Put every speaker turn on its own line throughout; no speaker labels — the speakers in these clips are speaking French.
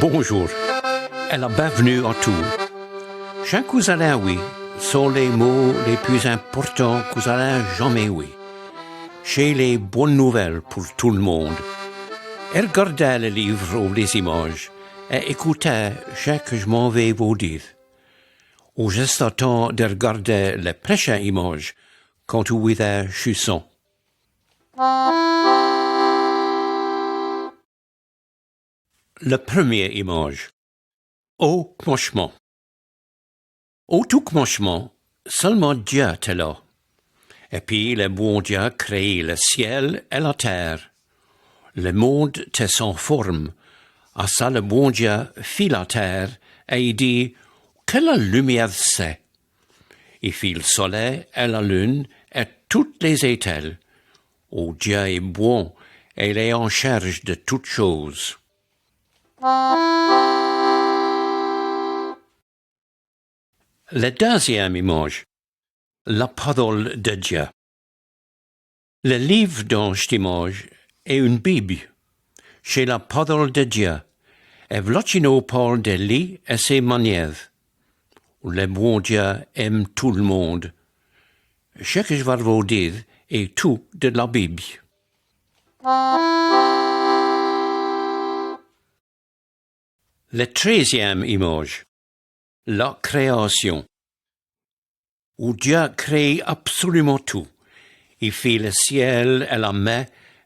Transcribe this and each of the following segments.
Bonjour et la bienvenue à tous. Chaque que vous allez oui sont les mots les plus importants que vous allez jamais oui. J'ai les bonnes nouvelles pour tout le monde. Et regardez le livre ou les images et écoutez ce que je m'en vais vous dire. Ou juste attends de regarder les prochaines images quand vous êtes chanson. La première image. Au commencement. Au tout commencement, seulement Dieu était là. Et puis le bon Dieu créé le ciel et la terre. Le monde était sans forme. À ça le bon Dieu fit la terre et il dit, que la lumière c'est. Il fit le soleil et la lune et toutes les étoiles. Oh Dieu est bon et il est en charge de toutes choses. La deuxième image, la parole de Dieu. Le livre dans cette image est une Bible. C'est la parole de Dieu. Et Vlotino parle de lui et ses manières. Le bon Dieu aime tout le monde. Ce que je vais vous dire est tout de la Bible. La troisième image, la création. Où Dieu crée absolument tout. Il fit le ciel et la mer,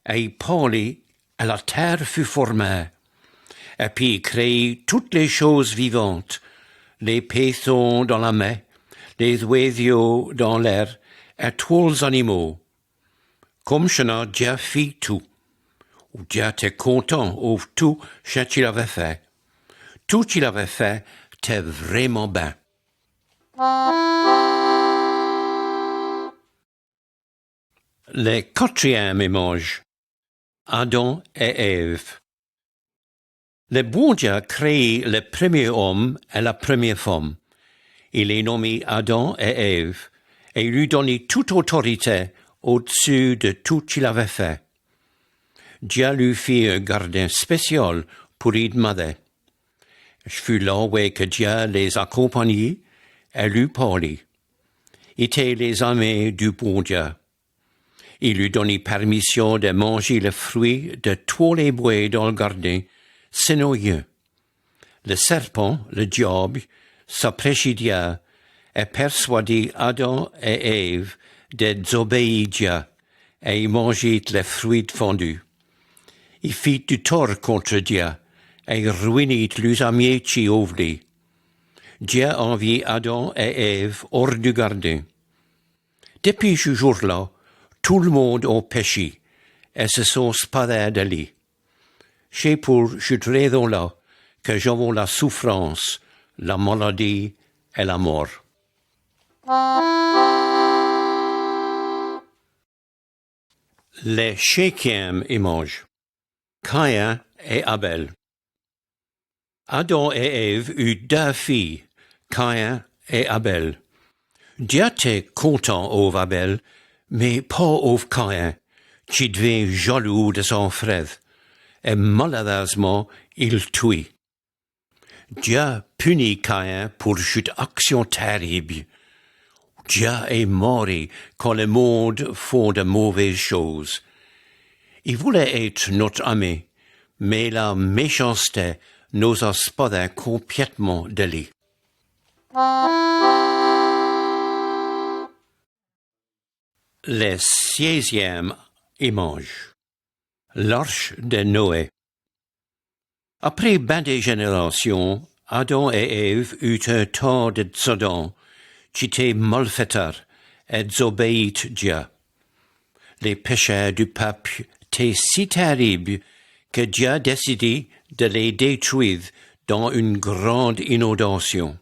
et il parlait, et la terre fut formée. Et puis il crée toutes les choses vivantes, les poissons dans la mer, les oiseaux dans l'air, et tous les animaux. Comme cela, Dieu fit tout. Dieu était content de tout ce qu'il avait fait. Tout ce qu'il avait fait était vraiment bien. Le quatrième image, Adam et Ève. Le bon Dieu crée le premier homme et la première femme. Il les nommé Adam et Ève, et il lui donnait toute autorité au-dessus de tout ce qu'il avait fait. Dieu lui fit un gardien spécial pour y demander. Je fus là où que Dieu les accompagnait et lui parlait. Il était les amis du bon Dieu. Il lui donnait permission de manger le fruit de tous les bois dans le jardin, sinon rien. Le serpent, le diable, s'approcha Dieu et persuadit Adam et Ève de désobéir Dieu, et ils mangeaient les fruits fendus. Il fit du tort contre Dieu, et ruinit les amitiés ouvrées. Dieu enviait Adam et Ève hors du jardin. Depuis ce jour-là, tout le monde a péché, et se sont séparés de lui. C'est pour cette raison-là que j'avons la souffrance, la maladie et la mort. Le cinquième image, Caïn et Abel. Adam et Ève eurent deux filles, Caïn et Abel. Dieu était content over Abel, mais pas over Caïn, qui devint jaloux de son frère, et malheureusement, il tuait. Dieu punit Caïn pour cette action terrible. Dieu est mort quand le monde fait de mauvaises choses. Il voulait être notre ami, mais la méchanceté nous a séparés complètement de lui. Le sixième image, l'arche de Noé. Après bien des générations, Adam et Ève eurent un temps de Sodome, qui était malfaiteur et désobéit Dieu. Les péchés du peuple étaient si terribles que Dieu décidait de les détruire dans une grande inondation.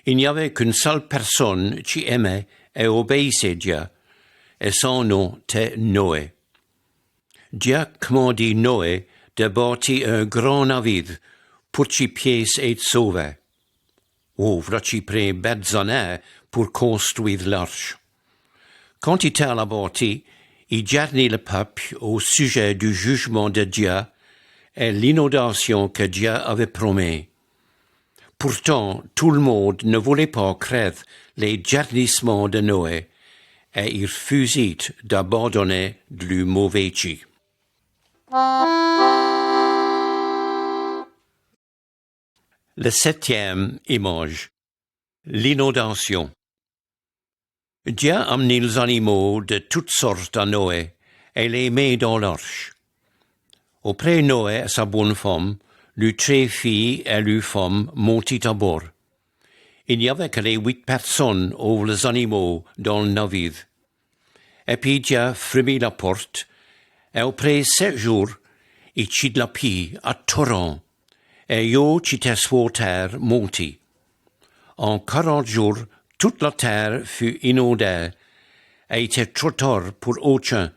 Il n'y avait qu'une seule personne qui aimait et obéissait Dieu, et son nom était Noé. Dieu commandit Noé de bâtir un grand navire pour qu'il puisse être sauvé. Oh, il prit belles années pour construire l'arche. Quand il était à la bâtie, il jarnit le peuple au sujet du jugement de Dieu est l'inondation que Dieu avait promis. Pourtant, tout le monde ne voulait pas craindre les gémissements de Noé, et il refusait d'abandonner le mauvais Dieu. La septième image, l'inondation. Dieu a amené les animaux de toutes sortes à Noé et les met dans l'arche. Auprès Noé et sa bonne femme, les 3 filles et les femmes montaient à bord. Il n'y avait que les 8 personnes ou les animaux dans le navire. Et puis Dieu fermit la porte, et après 7 jours, il chit la pluie à torrent, et l'eau qui était sur terre montit. En 40 jours, toute la terre fut inondée, et il était trop tard pour aucun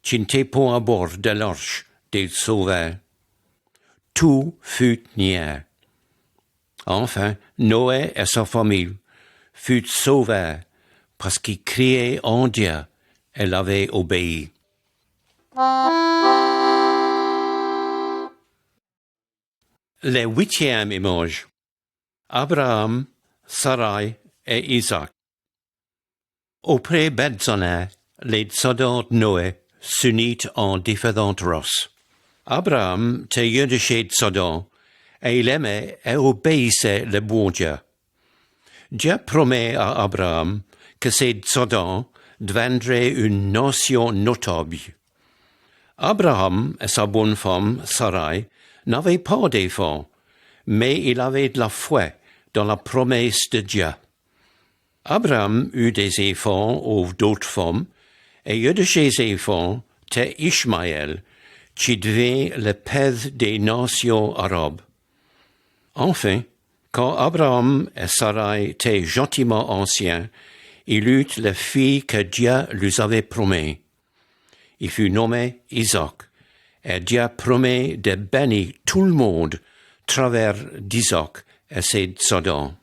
qui n'était pas à bord de l'arche des sauveurs. Tout fut nié. Enfin, Noé et sa famille furent sauvés parce qu'ils criaient en Dieu et l'avaient obéi. La 8e image, Abraham, Sarai et Isaac. Auprès Bethzana, les descendants de Noé s'unissent en différentes races. Abraham était un de ces descendants, et il aimait et obéissait le bon Dieu. Dieu promet à Abraham que ses descendants deviendraient une nation notable. Abraham et sa bonne femme, Sarai, n'avaient pas d'enfants, mais il avait de la foi dans la promesse de Dieu. Abraham eut des enfants ou d'autres femmes, et un de ces enfants était Ishmaël, qui devint le père des nations arabes. Enfin, quand Abraham et Sarai étaient gentiment anciens, il eut la fille que Dieu lui avait promis. Il fut nommé Isaac, et Dieu promet de bénir tout le monde à travers d'Isaac et ses descendants.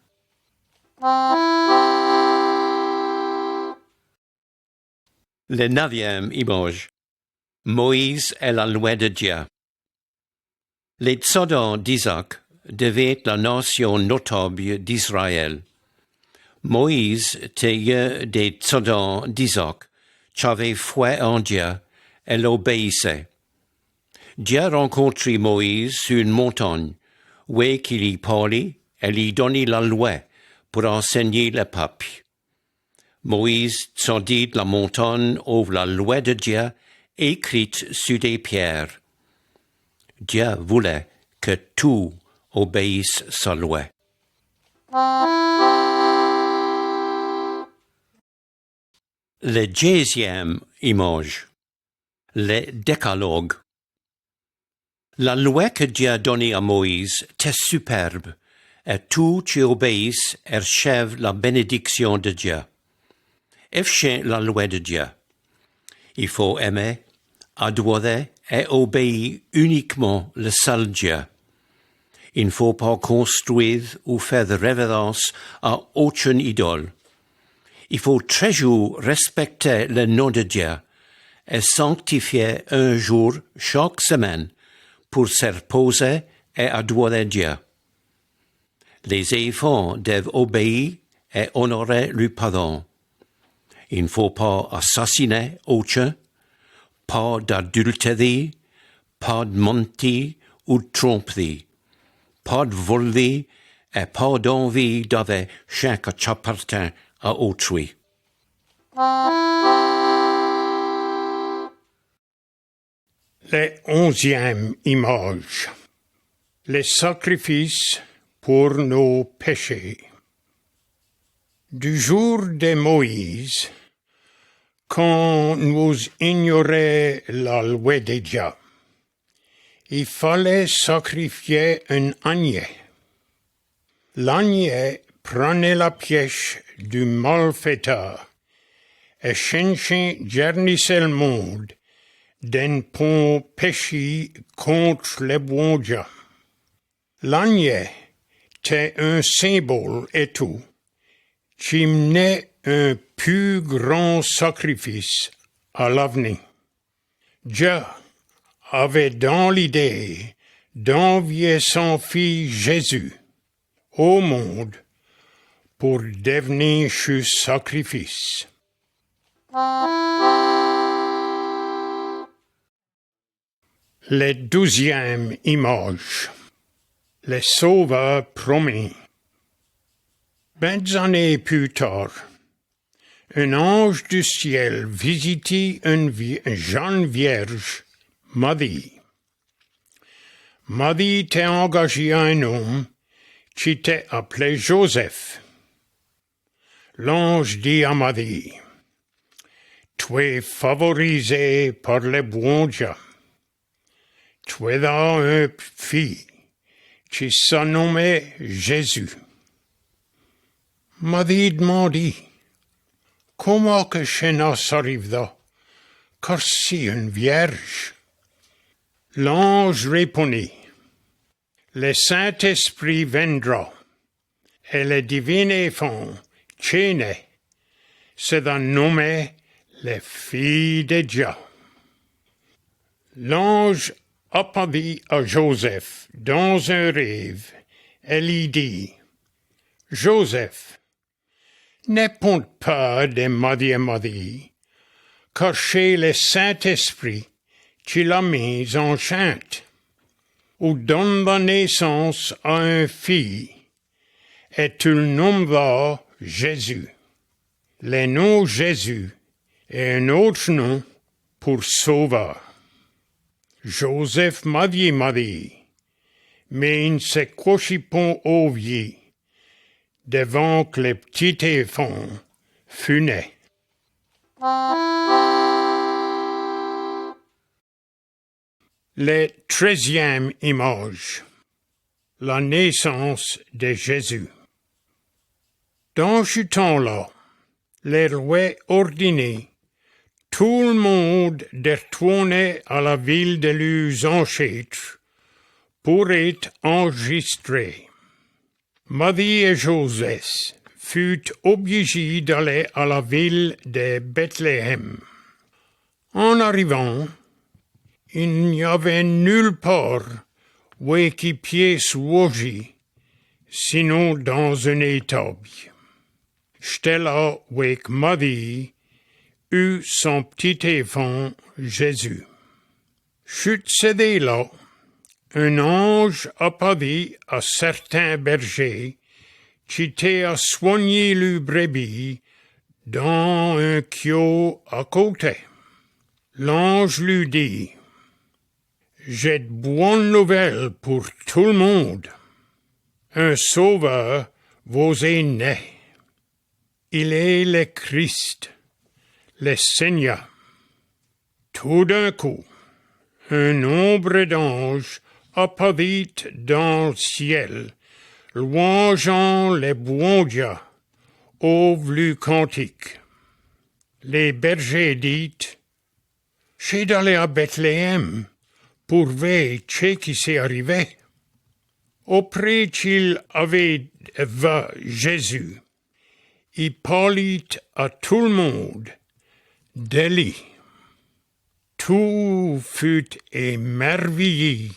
La 9e image, Moïse et la loi de Dieu. Les descendants d'Isaac devaient la nation notable d'Israël. Moïse était un des descendants d'Isaac qui avait foi en Dieu et l'obéissait. Dieu rencontrit Moïse sur une montagne, où il y parlait et lui donnait la loi pour enseigner le peuple. Moïse descendit de la montagne ouvre la loi de Dieu écrite sur des pierres. Dieu voulait que tout obéisse sa loi. Le 10e image, le décalogue. La loi que Dieu a donnée à Moïse était superbe, et tout qui obéisse reçoit la bénédiction de Dieu. Efficient la loi de Dieu. Il faut aimer, adorer et obéir uniquement le seul Dieu. Il ne faut pas construire ou faire de révérence à aucune idole. Il faut toujours respecter le nom de Dieu et sanctifier un jour chaque semaine pour se reposer et adorer Dieu. Les enfants doivent obéir et honorer leurs parents. Il ne faut pas assassiner aucun, pas d'adultérer, pas de mentir ou de tromperie, pas de voler et pas d'envie d'avoir chaque qui appartient à autrui.
La 11e image. Les sacrifices pour nos péchés. Du jour de Moïse, quand nous ignorait la loi de Dieu, il fallait sacrifier un agneau. L'agneau prenait la pièce du malfaiteur et jernissait le monde d'un pont péché contre le bon Dieu. L'agneau était un symbole et tout, qui menait un plus grand sacrifice à l'avenir. Dieu avait dans l'idée d'envier son Fils Jésus au monde pour devenir ce sacrifice. La 12e image. Le Sauveur promis. 20 années plus tard, un ange du ciel visitait une jeune vierge, Marie. Marie était engagée à un homme qui était appelé Joseph. L'ange dit à Marie, « Tu es favorisée par le bon Dieu. Tu auras un fils qui se nommait Jésus. » Marie demandit, « Comment que cela s'arrive-t-il, car c'est une vierge? » L'ange répondit, « Le Saint-Esprit viendra, et le divin enfant qui est né sera nommé le Fils de Dieu. » L'ange apparut à Joseph dans un rêve et lui dit, « Joseph, n'aie point peur de marier Marie, car c'est le Saint-Esprit qui l'a mise enceinte, ou donne la naissance à un fils, et tu le nommeras Jésus. Le nom Jésus est un autre nom pour Sauveur. » Joseph mariait Marie, mais il ne se couchait pas au vieux devant que le petit enfant fût né. La 13e image. La naissance de Jésus. Dans ce temps-là, le roi ordonnait tout le monde de retourner à la ville de leurs ancêtres pour être enregistrés. Marie et Joseph furent obligés d'aller à la ville de Bethléem. En arrivant, il n'y avait nulle part où ils puissent loger, sinon dans une étable. C'était là où Marie eut son petit enfant Jésus. C'était là, un ange apparut à certains bergers qui étaient à soigner le brebis dans un chiot à côté. L'ange lui dit, « J'ai de bonnes nouvelles pour tout le monde. Un sauveur vous est né. Il est le Christ, le Seigneur. » Tout d'un coup, un nombre d'anges apparut dans le ciel, louangeant le bon Dieu, ouvre le cantique. Les bergers disent, « J'ai d'aller à Bethléem pour voir ce qui s'est arrivé. » Après qu'il avait vu Jésus, il parlait à tout le monde de lui. Tout fut émerveillé.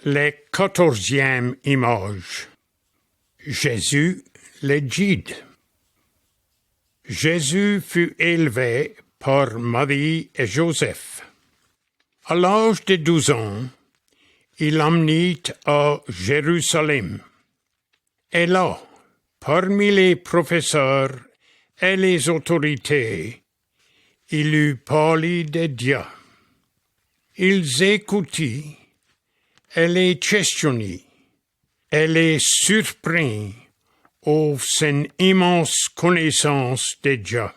La 14e image. Jésus le guide. Jésus fut élevé par Marie et Joseph. À l'âge de 12 ans, il l'emmenait à Jérusalem. Et là, parmi les professeurs et les autorités, il eut parlé de Dieu. Ils écoutaient et les questionnaient et les surpris au son immense connaissance de Dieu.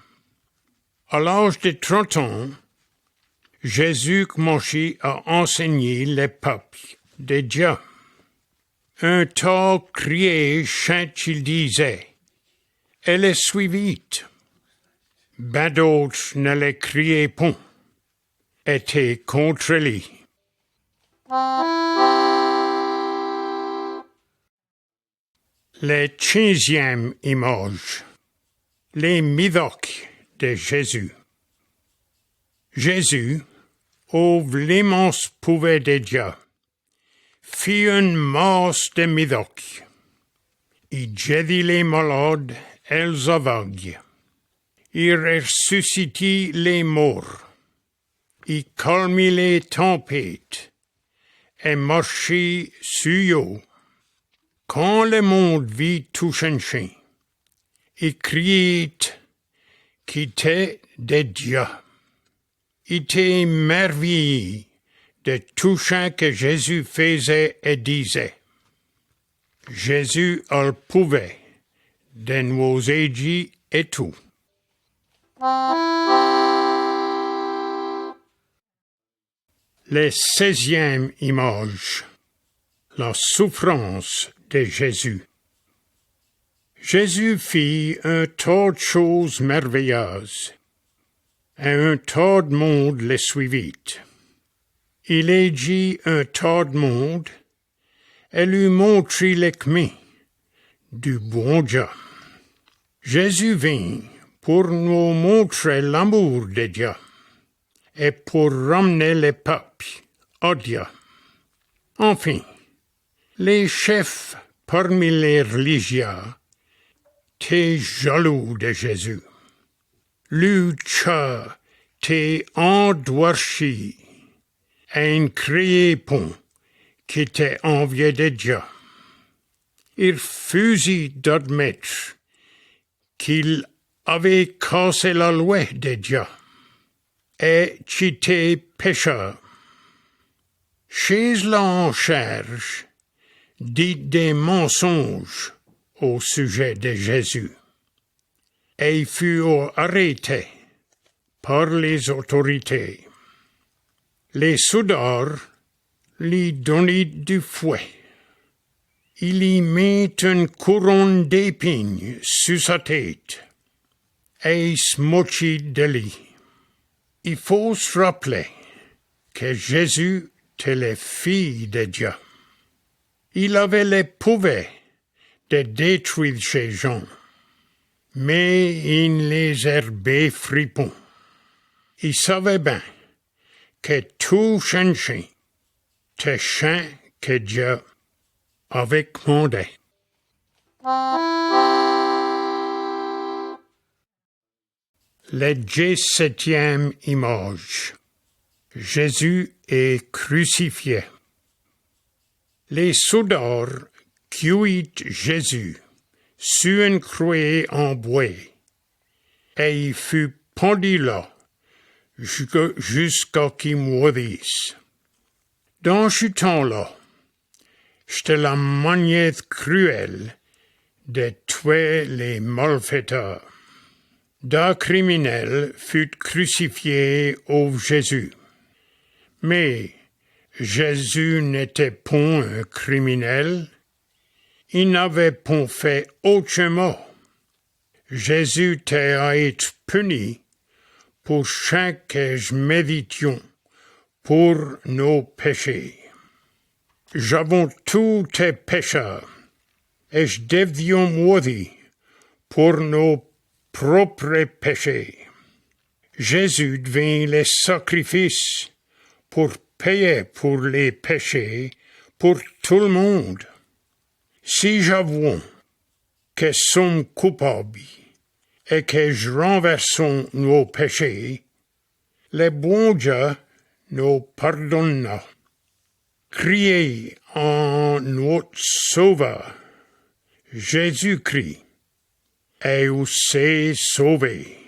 À l'âge de 30 ans, Jésus commençait à enseigner les peuples de Dieu. Un tas criait quand il disait, et le suivit. Ben d'autres ne le criaient pas, étaient contre lui. La 15e image. Les médocs de Jésus. Jésus, au l'immense pouvoir de Dieu, fit une masse de miracles. Il guérit les malades et les aveugles. Il ressuscitait les morts. Il calmait les tempêtes et marchait sur l'eau. Quand le monde vit tout changer, il criait qu'il était de Dieu. Il était émerveillé de tout ce que Jésus faisait et disait. Jésus a le pouvoir de nous aider et tout. La 16e image, la souffrance de Jésus. Jésus fit un tas de choses merveilleuses, et un tas de monde le suivit. Il aidit un tas de monde, et lui montrit les chemins du bon Dieu. Jésus vint pour nous montrer l'amour de Dieu et pour ramener les peuples à Dieu. Enfin, les chefs parmi les religieux étaient jaloux de Jésus. Le cœur était endurci et un crépon qui était envié de Dieu. Il refusait d'admettre qu'il avait cassé la loi de Dieu et qu'il était pécheur. Chez l'en cherche dit des mensonges au sujet de Jésus et il fut arrêté par les autorités. Les soldats lui donnaient du fouet. Il y mit une couronne d'épines sur sa tête et il se moquait de lui. Il faut se rappeler que Jésus était le Fils de Dieu. Il avait le pouvoir de détruire ces gens, mais il les herbait fripons. Il savait bien que tout changeait, était chant que Dieu avait commandé. La 17e image. Jésus est crucifié. Les soldats cueillent Jésus sur une croix en bois, et il fut pendu là jusqu'à qu'il mourisse. Dans ce temps-là, c'était la manière cruelle de tuer les malfaiteurs. D'un criminel fut crucifié au Jésus. Mais Jésus n'était pas un criminel. Il n'avait pas fait autrement. Jésus était à être puni pour chaque méditation pour nos péchés. J'avons tous tes pécheurs, et je devions mourir pour nos propres péchés. Jésus devint le sacrifice pour payer pour les péchés pour tout le monde. Si j'avoue que sommes coupables et que je renversons nos péchés, le bon Dieu nous pardonnera. Criez en notre Sauveur, Jésus-Christ, et vous s'est sauvé.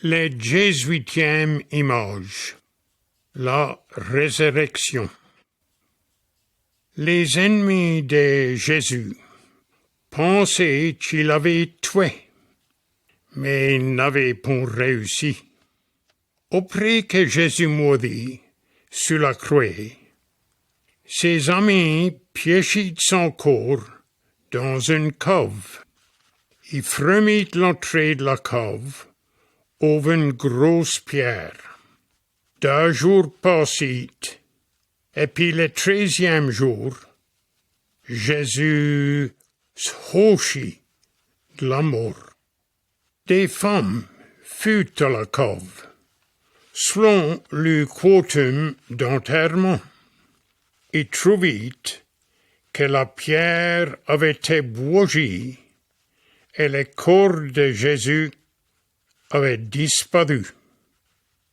La 18e image. La résurrection. Les ennemis de Jésus pensaient qu'il avait tué, mais ils n'avaient pas réussi. Après que Jésus mourut sur la croix, ses amis piégeaient son corps dans une cave. Ils fermaient l'entrée de la cave over une grosse pierre. 2 jours passèrent, et puis le 13e jour, Jésus sortit de la mort. des femmes furent à la cave, selon le quotum d'enterrement. Il trouvit que la pierre avait été bougie et le corps de Jésus avait disparu.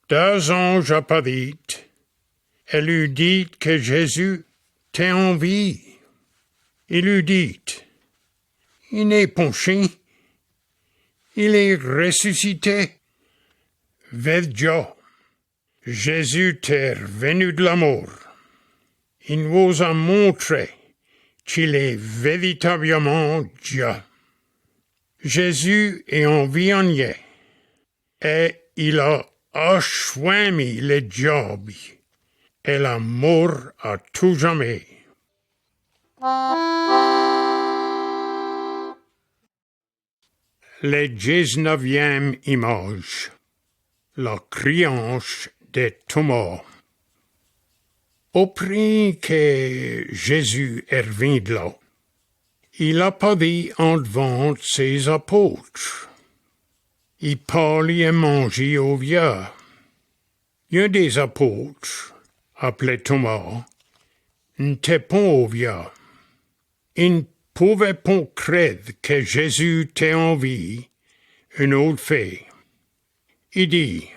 Deux anges apparurent et lui dit que Jésus était en vie. Il lui dit, il n'est penché, il est ressuscité. Vers Dieu, Jésus est revenu de la mort. Il nous a montré qu'il est véritablement Dieu. Jésus est en vie en y et il a achevé le diable et la mort à tout jamais. La 19e image, la créance de Thomas. Après que Jésus est revenu de là, il a parlé en devant ses apôtres. Il parlait et mangeait au vieux. Un des apôtres, appelé Thomas, n'était pas au vieux. Il ne pouvait pas croire que Jésus était en vie, une autre fait. Il dit,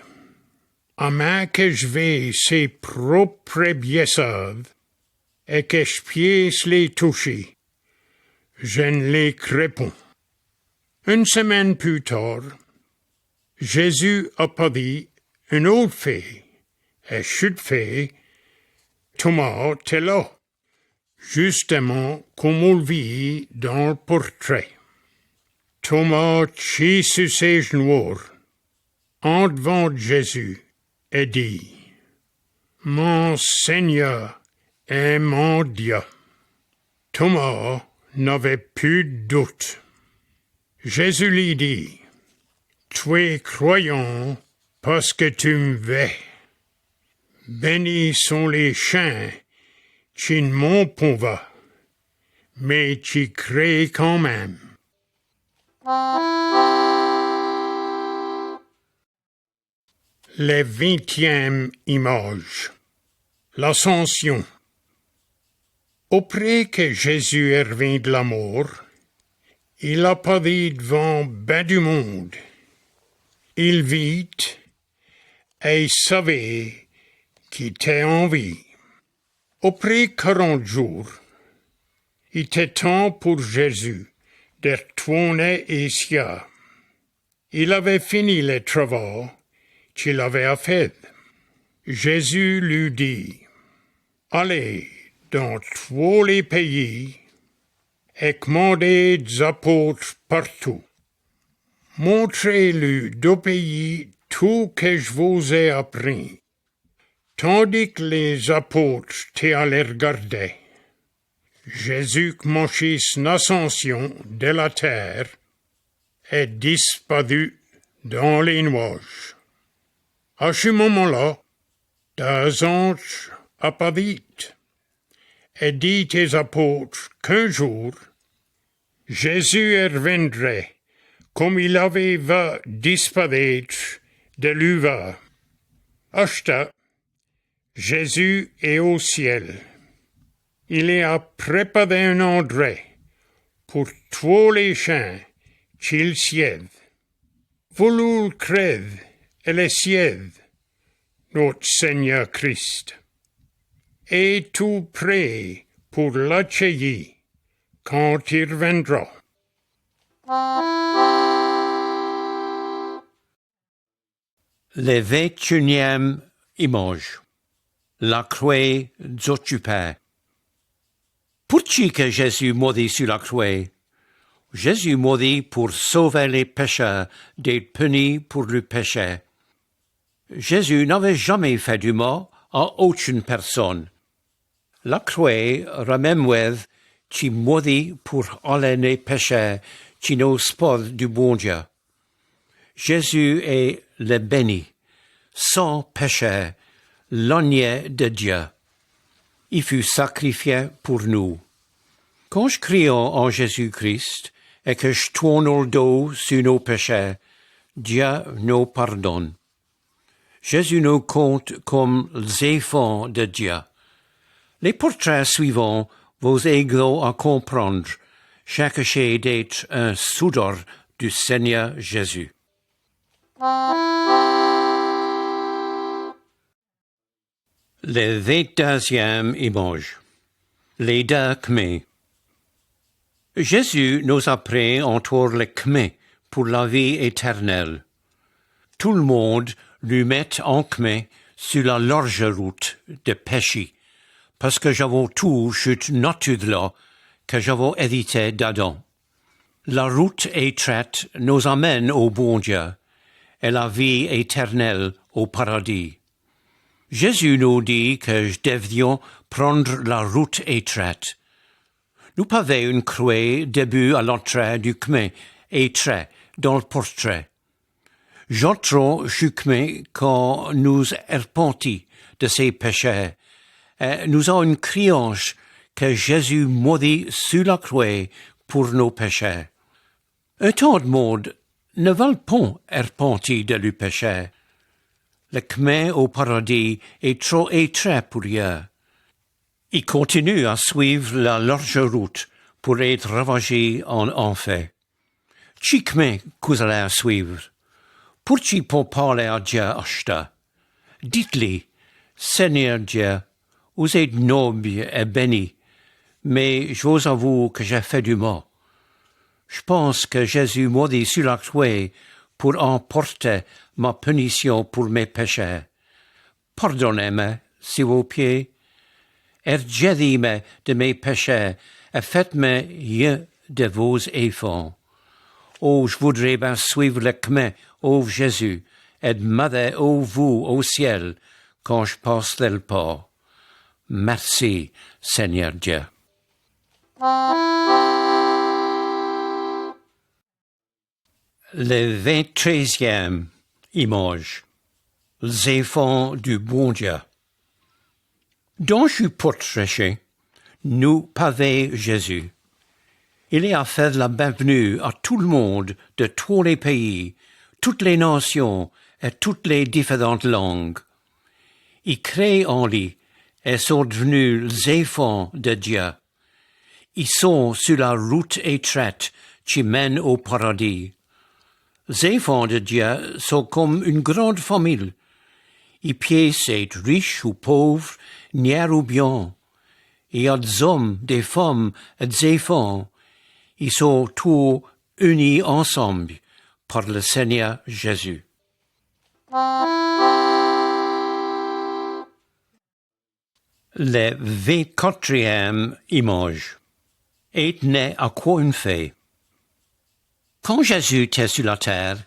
à moins que je vais ses propres blessures et que je puisse les toucher, je ne les crois pas. Une semaine plus tard, Jésus a parlé une autre fait, et cette fait, Thomas était là, justement comme on le vit dans le portrait. Thomas chie sur ses genoux, en devant Jésus, et dit, mon Seigneur et mon Dieu. Thomas n'avait plus de doute. Jésus lui dit, tu es croyant parce que tu me veux. Bénis sont les chiens qui ne m'ont pas, mais qui créent quand même. La 20e image, l'ascension. Après que Jésus est revenu de la mort, il a parlé devant ben du monde. Il vit et savait qu'il était en vie. Après 40 jours, il était temps pour Jésus de retourner ici. Il avait fini les travaux qu'il avait à faire. Jésus lui dit, allez dans tous les pays et commandez des apôtres partout. Montrez-lui deux pays tout que je vous ai appris. Tandis que les apôtres étaient allés regarder, Jésus commençait son ascension de la terre et disparu dans les nuages. À ce moment-là, deux anges apparurent et dit aux apôtres qu'un jour, Jésus reviendrait comme il avait vu disparaître de l'uva. Acheta, Jésus est au ciel. Il est à préparer un endroit pour tous les chiens qu'il siève. Vous le croyez et le siève, notre Seigneur Christ. Et tout prêt pour l'accueillir quand il reviendra.
La 21e image, la croix d'Occupé. Pourquoi que Jésus mourit sur la croix? Jésus mourit pour sauver les pécheurs d'être punis pour le péché. Jésus n'avait jamais fait du mal à aucune personne. La croix remémore qu'il mourit pour aller les péchés qui n'osent pas du bon Dieu. Jésus est le béni, sans péché, l'agneau de Dieu. Il fut sacrifié pour nous. Quand je crie en Jésus-Christ et que je tourne le dos sur nos péchés, Dieu nous pardonne. Jésus nous compte comme les enfants de Dieu. Les portraits suivants vous aident à comprendre chaque chose d'être un soudeur du Seigneur Jésus. Le 22e image. Les deux chemins. Jésus nous apprend entre les chemins pour la vie éternelle. Tout le monde lui met en chemin sur la large route de péché, parce que j'avais tout cette nature-là que j'avais hérité d'Adam. La route étroite nous amène au bon Dieu et la vie éternelle au paradis. Jésus nous dit que nous devions prendre la route étroite. Nous pavons une croix début à l'entrée du chemin étroit dans le portrait. J'entre ce chemin quand nous arpentons de ses péchés. Et nous avons une créance que Jésus maudit sur la croix pour nos péchés. Un tant de monde ne veulent pas arpenter de le péché. Le chemin au paradis est trop étroit pour eux. Ils continuent à suivre la large route pour être ravagés en enfer. Quel chemin que vous allez suivre? Pour-tu pour parler à Dieu acheter? Dites-lui, Seigneur Dieu, vous êtes noble et béni, mais je vous avoue que j'ai fait du mal. Je pense que Jésus maudit sur la croix pour emporter ma punition pour mes péchés. Pardonnez-moi, s'il vous plaît. Ergez-moi de mes péchés et faites-moi un de vos enfants. Oh, je voudrais bien suivre le chemin, ô Jésus, et demander ô vous au ciel quand je passe le pas. Merci, Seigneur Dieu. Le 23e image. Les enfants du bon Dieu. Dans ce portrait, nous pavons Jésus. Il a fait la bienvenue à tout le monde de tous les pays, toutes les nations et toutes les différentes langues. Ils créent en lui et sont devenus les enfants de Dieu. Ils sont sur la route étroite qui mène au paradis. Les enfants de Dieu sont comme une grande famille. Ils puissent être riches ou pauvres, niais ou bien. Il y a des hommes, des femmes et des enfants. Ils sont tous unis ensemble par le Seigneur Jésus. Le 24e image. Est né à quoi une fée? Quand Jésus était sur la terre,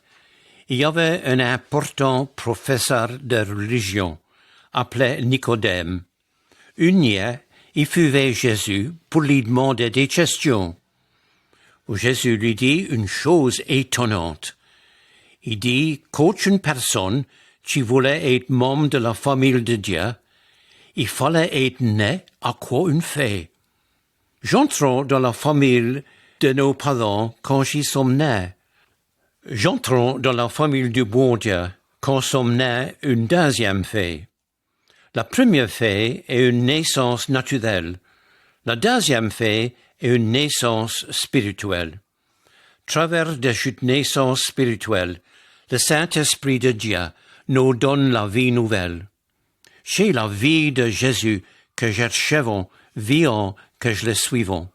il y avait un important professeur de religion appelé Nicodème. Une nuit, il fut vers Jésus pour lui demander des questions. Jésus lui dit une chose étonnante. Il dit qu'aucune personne qui voulait être membre de la famille de Dieu, il fallait être né à quoi une fée. J'entre dans la famille de nos parents quand ils sont nés. J'entre dans la famille du bon Dieu quand sommes nés une deuxième fée. La première fée est une naissance naturelle. La deuxième fée est une naissance spirituelle. Travers de cette naissance spirituelle, le Saint-Esprit de Dieu nous donne la vie nouvelle. C'est la vie de Jésus que j'achèvons, vivant que je le suivons.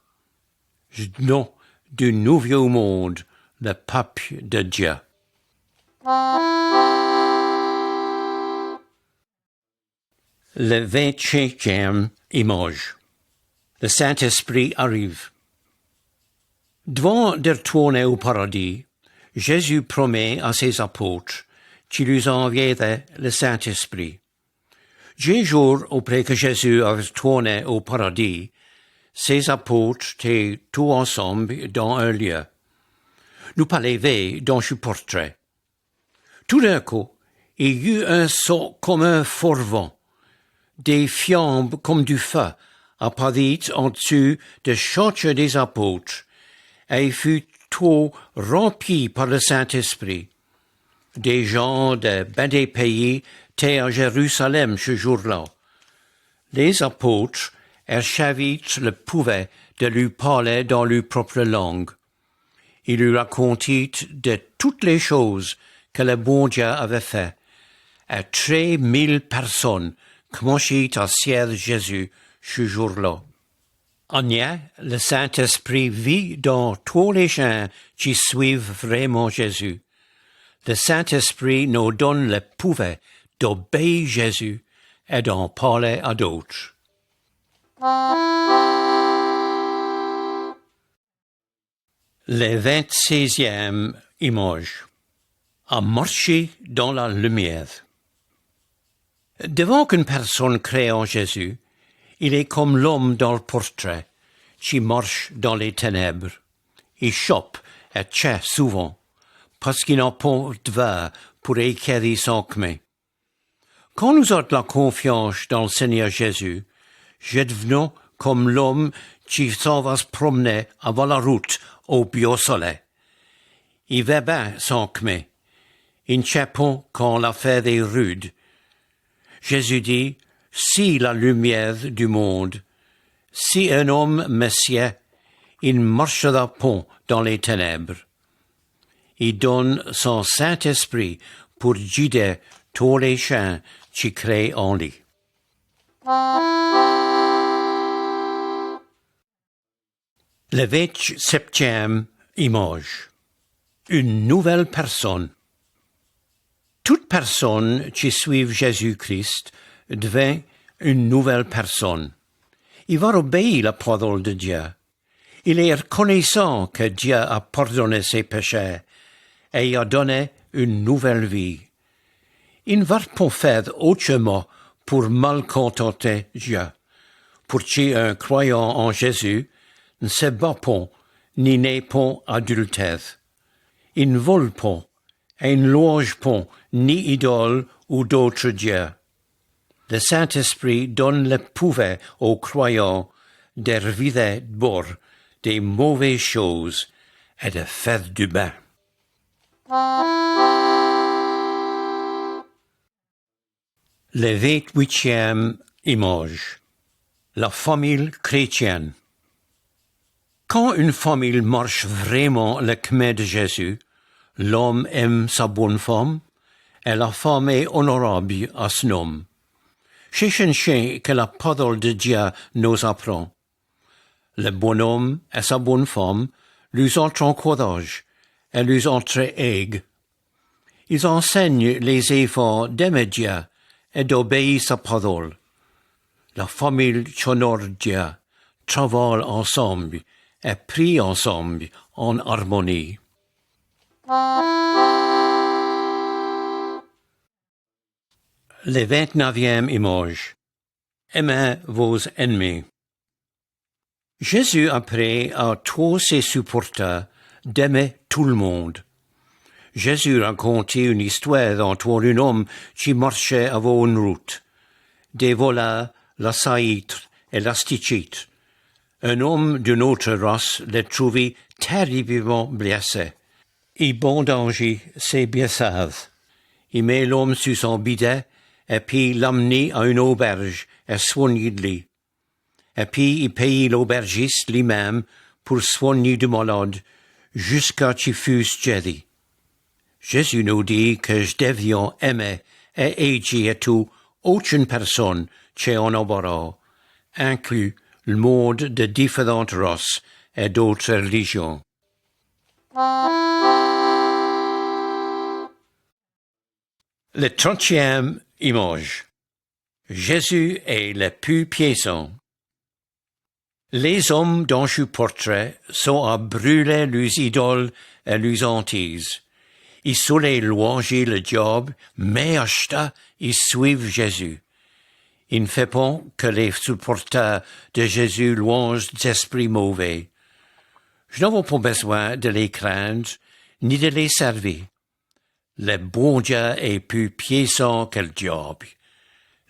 Je donne du nouveau monde, le peuple de Dieu. Le 25e image. Le Saint-Esprit arrive. Devant de retourner au paradis, Jésus promet à ses apôtres qu'il lui enverrait le Saint-Esprit. 10 jours après que Jésus a retourné au paradis, ses apôtres étaient tous ensemble dans un lieu. Nous parlons dans ce portrait. Tout d'un coup, il y eut un son comme un fort vent. Des flammes comme du feu apparurent en dessous de chacun des apôtres, et il fut tout rempli par le Saint-Esprit. Des gens de ben des pays étaient à Jérusalem ce jour-là. Les apôtres chavites le pouvaient de lui parler dans leur propre langue. Il lui racontait de toutes les choses que le bon Dieu avait fait. Et 3000 personnes commençaient à servir Jésus ce jour-là. Anya, le Saint-Esprit vit dans tous les gens qui suivent vraiment Jésus. Le Saint-Esprit nous donne le pouvoir d'obéir Jésus et d'en parler à d'autres. Le 26e image. À marcher dans la lumière. Devant qu'une personne crée en Jésus, il est comme l'homme dans le portrait, qui marche dans les ténèbres. Il chope et chasse souvent, parce qu'il n'a pas de verre pour éclairer son chemin. Quand nous avons la confiance dans le Seigneur Jésus, devenons comme l'homme qui s'en va se promener avant la route au beau soleil. Il va bien son chemin. Il ne sait pas quand l'affaire est rude. Jésus dit, si la lumière du monde, si un homme me sied, il ne marchera pas dans les ténèbres. Il donne son Saint-Esprit pour guider tous les gens qui créent en lui. Le 27e image. Une nouvelle personne. Toute personne qui suit Jésus-Christ devient une nouvelle personne. Il va obéir la parole de Dieu. Il est reconnaissant que Dieu a pardonné ses péchés et il a donné une nouvelle vie. Il ne va pas faire autrement pour malcontenter Dieu. Pour qui un croyant en Jésus ne se bat pas ni n'est pas adultère. Il ne vole pas et ne loge pas ni idole ou d'autres dieux. Le Saint-Esprit donne le pouvoir aux croyants de revirer de bord des mauvaises choses et de faire du bien. Le 28e image. La famille chrétienne. Quand une famille marche vraiment le chemin de Jésus, l'homme aime sa bonne femme et la femme est honorable à son homme. C'est un chien que la parole de Dieu nous apprend. Le bonhomme et sa bonne femme lui entrent en courage et lui entre-aiguent. Ils enseignent les efforts d'aimer Dieu et d'obéir sa parole. La famille qui honore Dieu travaille ensemble et prie ensemble en harmonie. Le 29e image. Aimez vos ennemis. Jésus apprit à tous ses supporters d'aimer tout le monde. Jésus racontait une histoire entre un homme qui marchait avant une route. Des voleurs l'assaillirent et l'astichèrent. Un homme d'une autre race le trouvait terriblement blessé. Il bandageait ses blessures. Il met l'homme sur son bidet et puis l'amenait à une auberge et soignait de lui. Et puis il payait l'aubergiste lui-même pour soigner du malade jusqu'à ce qu'il fût guéri. Jésus nous dit que je devions aimer et aider à tout aucune personne qui est en embarras, inclus le monde de différentes races et d'autres religions. Le 30e image. Jésus est le plus puissant. Les hommes dans ce portrait sont à brûler leurs idoles et leurs hantises. Ils sauraient louanger le diable, mais à ça, ils suivent Jésus. Il ne fait pas que les supporters de Jésus louangent des esprits mauvais. Je n'avais pas besoin de les craindre, ni de les servir. Le bon Dieu est plus puissant que le diable.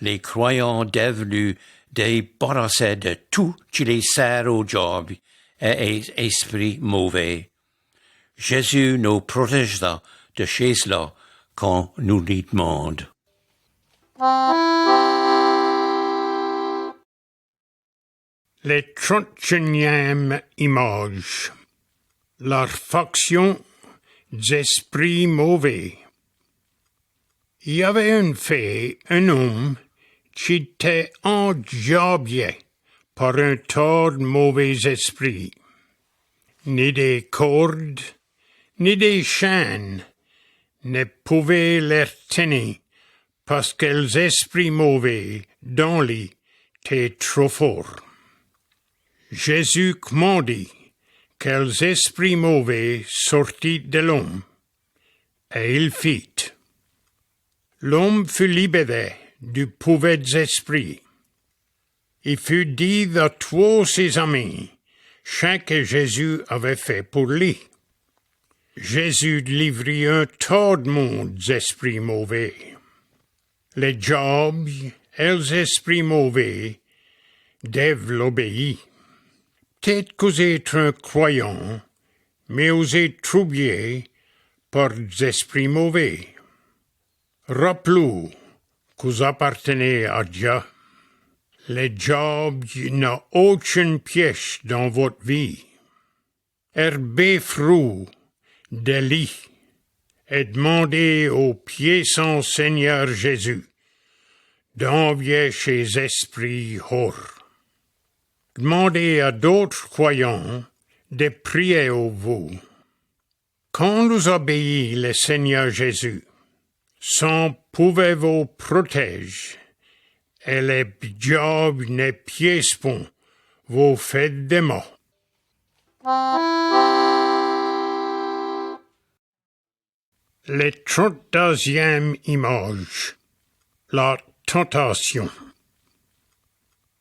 Les croyants doivent lui débarrasser de tout qui les sert au diable et esprits mauvais. Jésus nous protégera de chez-là qu'on nous demande.
Les 31e images. La faction d'esprits mauvais. Il y avait une fée, un homme, qui était endiablé par un tas de mauvais esprits. Ni des cordes, ni des chaînes ne pouvaient les tenir, parce que les esprits mauvais dans lui étaient trop forts. Jésus commandit que les esprits mauvais sortissent de l'homme, et il fit. L'homme fut libéré du pouvoir des esprits. Il fut dit à tous ses amis ce que Jésus avait fait pour lui. Jésus délivrit un tas de monde des esprits mauvais. Les diables et les esprits mauvais doivent l'obéir. Peut-être que vous êtes un croyant, mais vous êtes troublé par des esprits mauvais. Rappelez-vous que vous appartenez à Dieu. Les diables n'ont aucune pièce dans votre vie. Herbez-vous de lui et demandez au puissant Seigneur Jésus d'envier ces esprits hors. Demandez à d'autres croyants de prier au vous. Quand nous obéissons le Seigneur Jésus, son pouvoir vous protège, et les diables ne piègent pas vos faits de mort. Le 32e image. La tentation.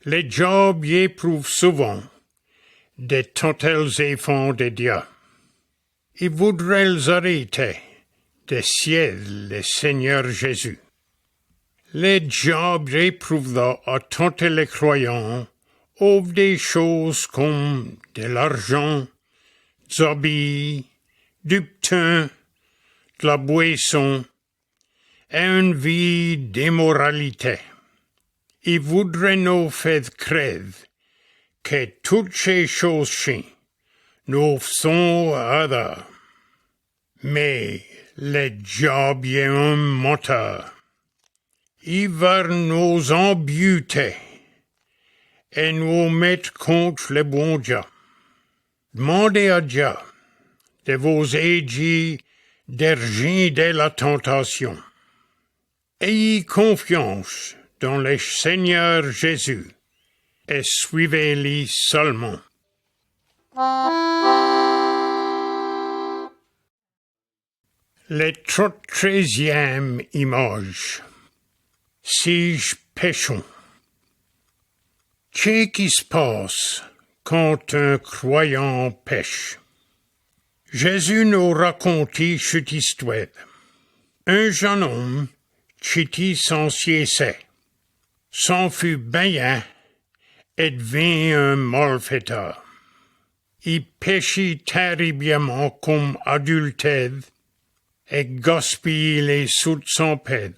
Les diables éprouvent souvent de tenter les enfants de Dieu. Ils voudraient les arrêter de ciel le Seigneur Jésus. Les diables éprouvent à tenter les croyants offrent des choses comme de l'argent, des habits, du pain, de la boisson et une vie d'immoralité. Ils voudraient nous faire croire que toutes ces choses-ci nous sont à mais le diable est un menteur. Il va nous embuter et nous mettre contre le bon Dieu. Demandez à Dieu de vous aider de la tentation. Ayez confiance dans le Seigneur Jésus et suivez-le seulement. Le 13e image. Si péchons. Qu'est-ce qui se passe quand un croyant pêche? Jésus nous raconte cette histoire. Un jeune homme qui était censé s'en fut baigné et devint un malfaiteur. Il péchait terriblement comme adultère et gaspillait les sous de son père.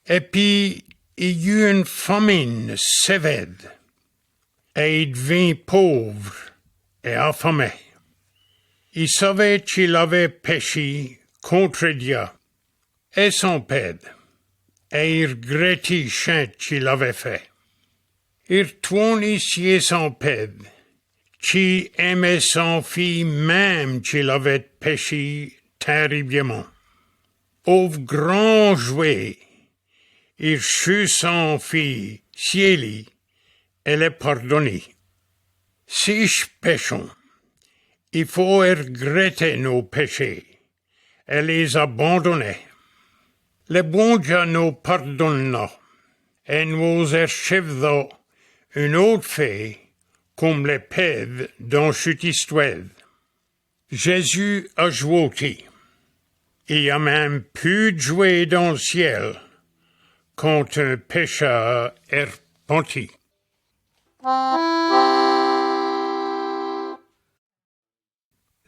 Et puis, il y eut une famine sévère, et il devint pauvre et affamé. Il savait qu'il avait péché contre Dieu et son père, et il regrettait ce qu'il avait fait. Il retourna chez son père, qui aimait son fils même qu'il avait péché terriblement. Au grand joie, il reçut son fils chez lui et le pardonna. Si péchons, il faut regretter nos péchés et les abandonner. Le bon Dieu nous pardonnera et nous achèvera une autre fée comme le père dans cette histoire. Jésus a ajouté, il y a même plus de joie dans le ciel quand un pécheur est repenti.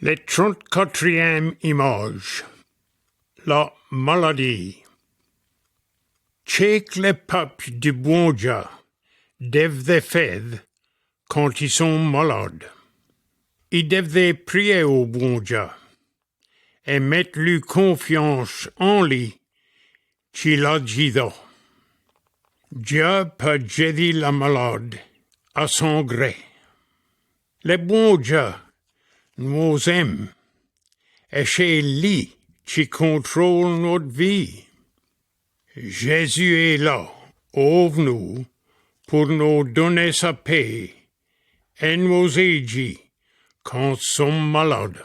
Le 34e image. la maladie. Check les peuples du bon Dieu doivent faire quand ils sont malades. Ils doivent prier au bon Dieu et mettre leur confiance en lui qui l'a dit. Dieu peut guérir la malade à son gré. Le bon Dieu nous aime et c'est lui qui contrôle notre vie. Jésus est là, avec nous, pour nous donner sa paix et nous aider quand nous sommes malades.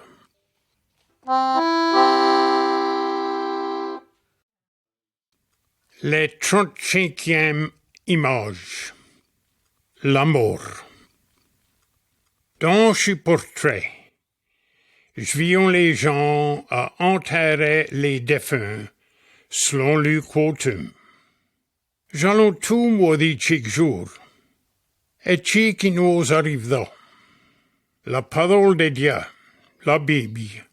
La 35e image. La mort. Dans ce portrait, je voyons les gens à enterrer les défunts selon le coutume. J'allons tout maudire chaque jour, et ce qui nous arrive là. La parole de Dieu, la Bible,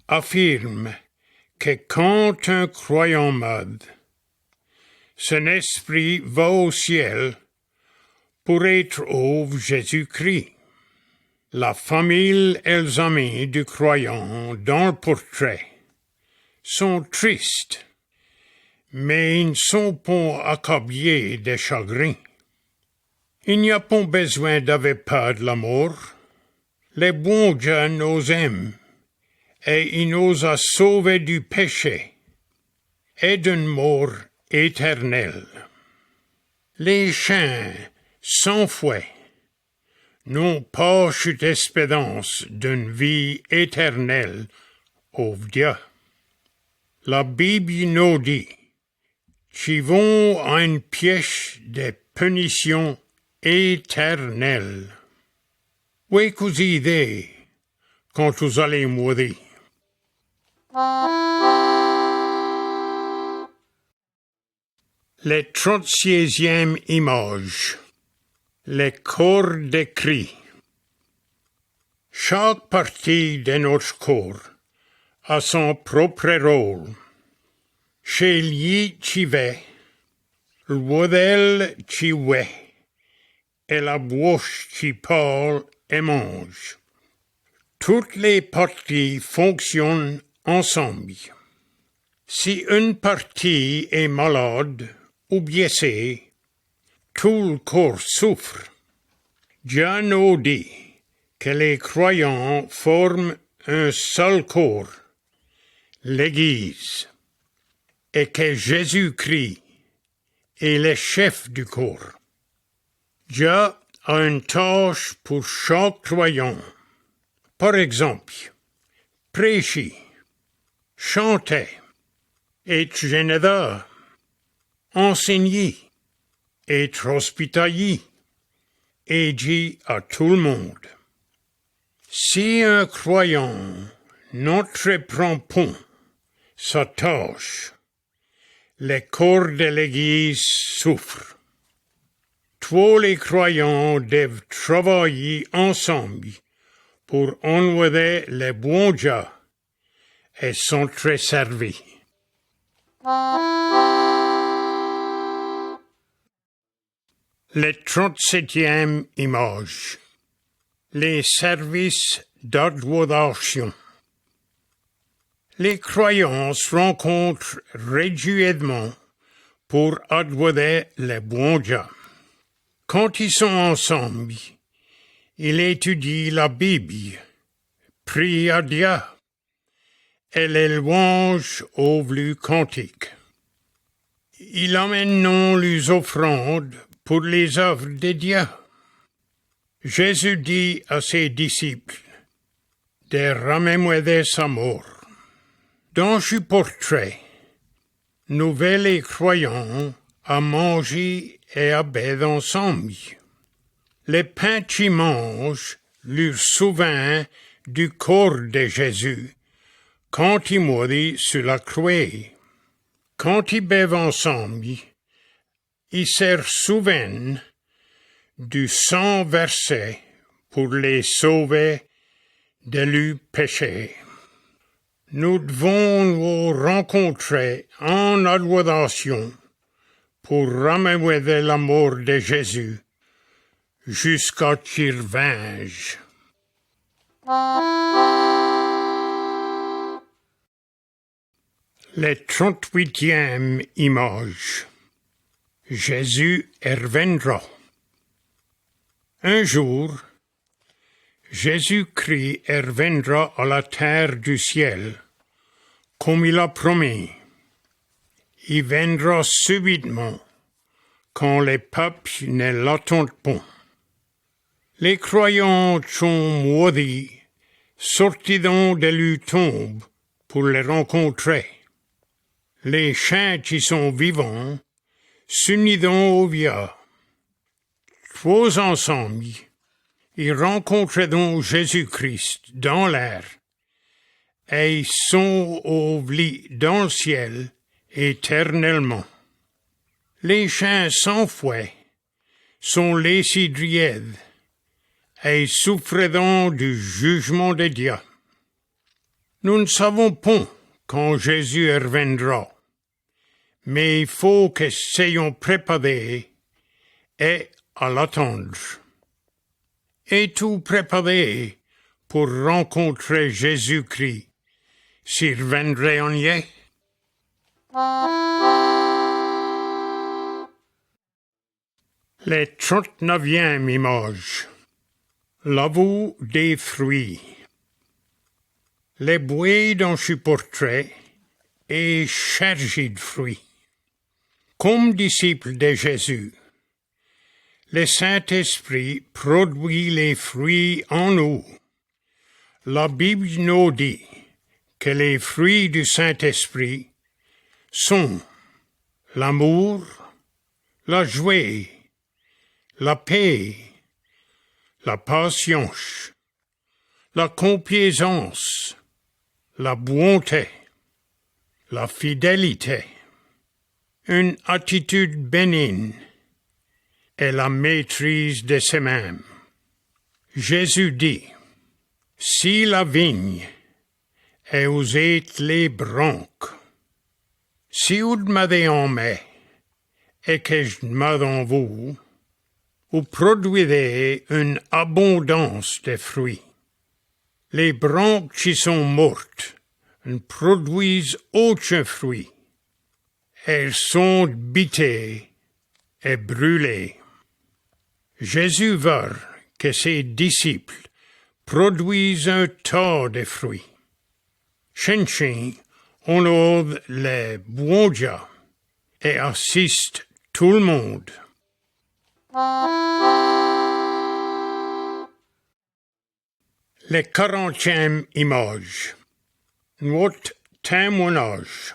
affirme que quand un croyant meurt, son esprit va au ciel pour être avec Jésus-Christ. La famille et les amis du croyant dans le portrait sont tristes, mais ils ne sont pas accablés de chagrin. Il n'y a pas besoin d'avoir peur de la mort. Le bon Dieu nous aime et il nous a sauvés du péché et d'une mort éternelle. Les chiens sans fouet n'ont pas cette espérance d'une vie éternelle au Dieu. La Bible nous dit qu'ils vont à une pièce de punition éternelle. Oui, vous idées quand vous allez mourir. La 36e image. Le corps de Christ. Chaque partie de notre corps a son propre rôle. Chez lui qui va, le modèle qui ouais, et la bouche qui parle et mange. Toutes les parties fonctionnent ensemble. Si une partie est malade ou blessée, tout le corps souffre. Dieu nous dit que les croyants forment un seul corps, l'Église, et que Jésus-Christ est le chef du corps. Dieu a une tâche pour chaque croyant. Par exemple, prêcher, chanter, être généreux, enseigner, être hospitalier, aider à tout le monde. Si un croyant n'entreprend pas sa tâche, le corps de l'Église souffre. Tous les croyants doivent travailler ensemble pour honorer le bon Dieu et s'être servis. La 37e image. Les services d'adoration. Les croyants se rencontrent régulièrement pour adorer le bon Dieu. Quand ils sont ensemble, ils étudient la Bible, prient à Dieu et les louanges ouvrent le cantique. Ils amènent les offrandes pour les œuvres de Dieu. Jésus dit à ses disciples de remémorer sa mort. Dans ce portrait, nous voyons les croyants à manger et à boire ensemble. Les pains qu'ils mangent leur souviennent du corps de Jésus quand il mourit sur la croix. Quand ils boivent ensemble, ils se souviennent du sang versé pour les sauver de leur péché. Nous devons nous rencontrer en adoration pour remémorer la mort de Jésus jusqu'à qu'il vinge. La 38e image. Jésus reviendra. Un jour, Jésus-Christ reviendra à la terre du ciel, comme il a promis. Il viendra subitement, quand les peuples ne l'attendent pas. Les croyants sont maudits, sortiront de leur tombe pour les rencontrer. Les saints qui sont vivants s'uniront aux vieux. Tous ensemble, ils rencontreront Jésus-Christ dans l'air et sont oubliés dans le ciel éternellement. Les saints sans foi sont laissés drièdes et souffriront du jugement de Dieu. Nous ne savons pas quand Jésus reviendra, mais il faut que soyons préparés et à l'attendre. Es-tu préparé pour rencontrer Jésus-Christ s'il viendrait en y? La 39e image. L'avou des fruits. Les bois dans ce portrait est chargé de fruits. Comme disciple de Jésus, le Saint-Esprit produit les fruits en nous. La Bible nous dit que les fruits du Saint-Esprit sont l'amour, la joie, la paix, la patience, la complaisance, la bonté, la fidélité, une attitude bénigne et la maîtrise de soi-même. Jésus dit, « Si la vigne et vous êtes les branches, si vous demeurez en moi et que je demeure en vous, vous produirez une abondance de fruits. Les branches qui sont mortes ne produisent aucun fruit. Elles sont bitées et brûlées. » Jésus veut que ses disciples produisent un tas de fruits. Chacun honore le bon Dieu et assiste tout le monde. La 40e image. Notre témoignage.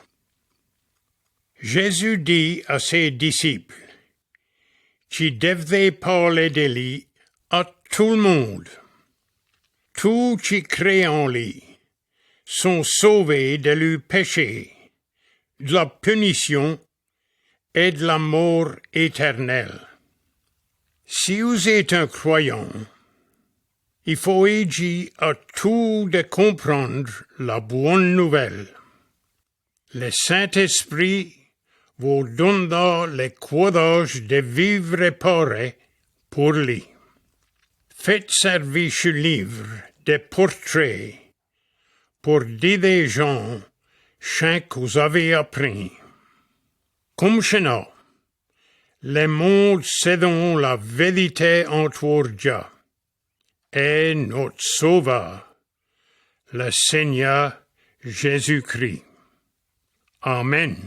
Jésus dit à ses disciples qui devaient parler de lui à tout le monde. Tous qui croient en lui sont sauvés de leur péché, de la punition et de la mort éternelle. Si vous êtes un croyant, il faut aider à tout de comprendre la bonne nouvelle. Le Saint-Esprit vous donnera le courage de vivre pareil pour lui. Faites servir ce livre de portraits pour dire aux gens ce que vous avez appris. Comme cela, le monde cédant la vérité entre Dieu et notre Sauveur, le Seigneur Jésus-Christ. Amen.